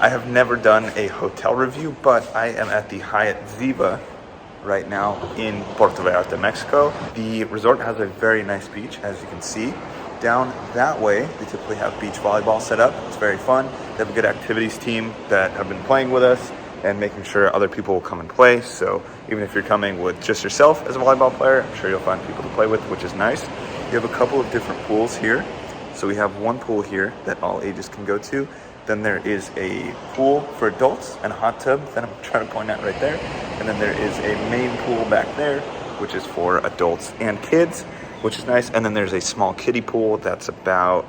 I have never done a hotel review, but I am at the Hyatt Ziva right now in Puerto Vallarta, Mexico. The resort has a very nice beach, as you can see. Down that way, they typically have beach volleyball set up. It's very fun. They have a good activities team that have been playing with us and making sure other people will come and play. So even if you're coming with just yourself as a volleyball player, I'm sure you'll find people to play with, which is nice. You have a couple of different pools here. So we have one pool here that all ages can go to. Then there is a pool for adults and a hot tub that I'm trying to point at right there. And then there is a main pool back there, which is for adults and kids, which is nice. And then there's a small kiddie pool that's about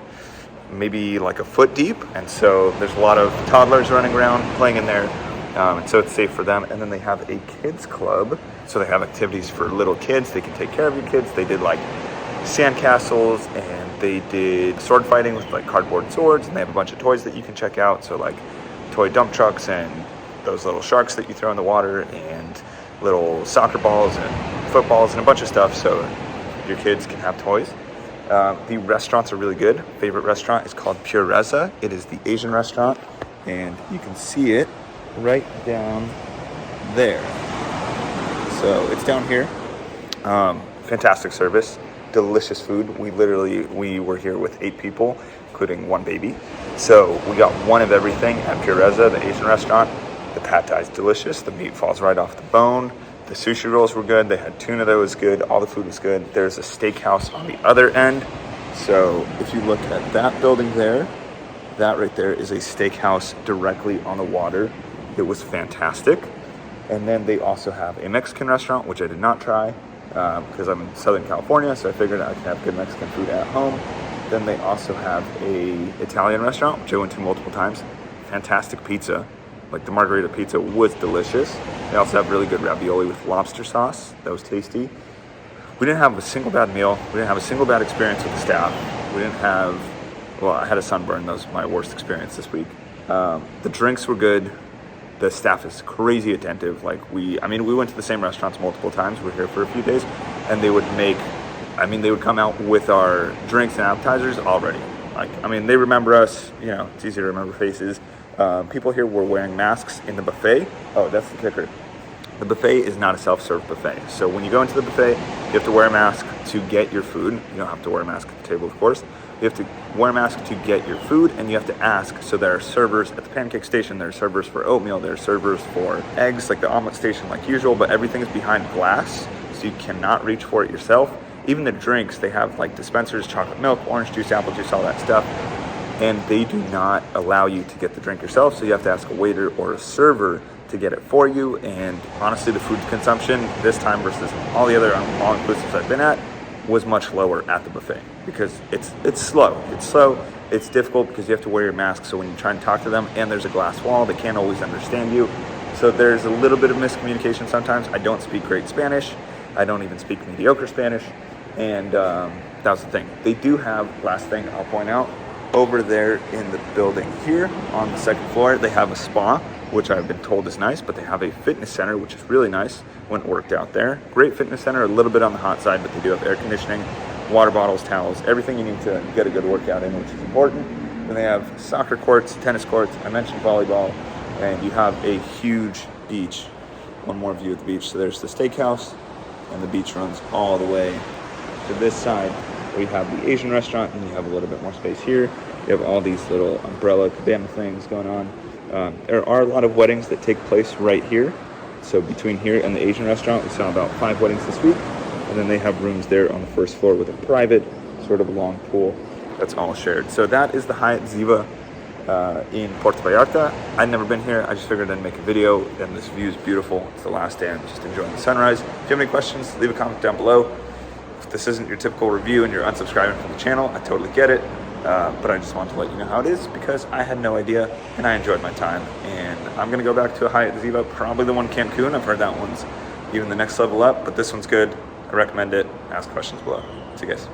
maybe like a foot deep. And so there's a lot of toddlers running around playing in there. And so it's safe for them. And then they have a kids club. So they have activities for little kids. They can take care of your kids. They did like sandcastles and they did sword fighting with like cardboard swords, and they have a bunch of toys that you can check out. So like toy dump trucks and those little sharks that you throw in the water and little soccer balls and footballs and a bunch of stuff so your kids can have toys. The restaurants are really good. Favorite restaurant is called Pureza. It is the Asian restaurant, and you can see it right down there. So it's down here. Fantastic service, delicious food. We were here with 8 people, including 1 baby. So we got one of everything at Pureza, the Asian restaurant. The pad thai is delicious. The meat falls right off the bone. The sushi rolls were good. They had tuna that was good. All the food was good. There's a steakhouse on the other end. So if you look at that building there, that right there is a steakhouse directly on the water. It was fantastic. And then they also have a Mexican restaurant, which I did not try because I'm in Southern California, so I figured I could have good Mexican food at home. Then they also have a Italian restaurant, which I went to multiple times. Fantastic pizza. Like the margarita pizza was delicious. They also have really good ravioli with lobster sauce. That was tasty. We didn't have a single bad meal. We didn't have a single bad experience with the staff. We didn't have, well, I had a sunburn. That was my worst experience this week. The drinks were good. The staff is crazy attentive. We went to the same restaurants multiple times. We were here for a few days, and they would come out with our drinks and appetizers already. They remember us. You know, it's easy to remember faces. People here were wearing masks in the buffet. Oh, that's the kicker. The buffet is not a self-serve buffet. So when you go into the buffet, you have to wear a mask to get your food. You don't have to wear a mask at the table, of course. You have to wear a mask to get your food, and you have to ask. So there are servers at the pancake station. There are servers for oatmeal. There are servers for eggs, like the omelet station, like usual, but everything is behind glass, so you cannot reach for it yourself. Even the drinks, they have like dispensers, chocolate milk, orange juice, apple juice, all that stuff. And they do not allow you to get the drink yourself, so you have to ask a waiter or a server to get it for you. And honestly, the food consumption this time versus all the other all-inclusives I've been at was much lower at the buffet because it's slow. It's difficult because you have to wear your mask, so when you try and talk to them and there's a glass wall, they can't always understand you. So there's a little bit of miscommunication sometimes. I don't speak great Spanish. I don't even speak mediocre Spanish. And that's the thing. They do have, last thing I'll point out, over there in the building here on the 2nd floor, they have a spa, which I've been told is nice, but they have a fitness center, which is really nice when it worked out there. Great fitness center, a little bit on the hot side, but they do have air conditioning, water bottles, towels, everything you need to get a good workout in, which is important. Then they have soccer courts, tennis courts, I mentioned volleyball, and you have a huge beach. One more view of the beach. So there's the steakhouse, and the beach runs all the way to this side. We have the Asian restaurant, and you have a little bit more space here. You have all these little umbrella cabana things going on. There are a lot of weddings that take place right here. So between here and the Asian restaurant, we saw about 5 weddings this week. And then they have rooms there on the 1st floor with a private sort of long pool that's all shared. So that is the Hyatt Ziva in Puerto Vallarta. I'd never been here. I just figured I'd make a video, and this view is beautiful. It's the last day. I'm just enjoying the sunrise. If you have any questions, leave a comment down below. If this isn't your typical review and you're unsubscribing from the channel, I totally get it. But I just wanted to let you know how it is because I had no idea and I enjoyed my time. And I'm going to go back to a Hyatt Ziva, probably the one in Cancun. I've heard that one's even the next level up, but this one's good. I recommend it. Ask questions below. See you guys.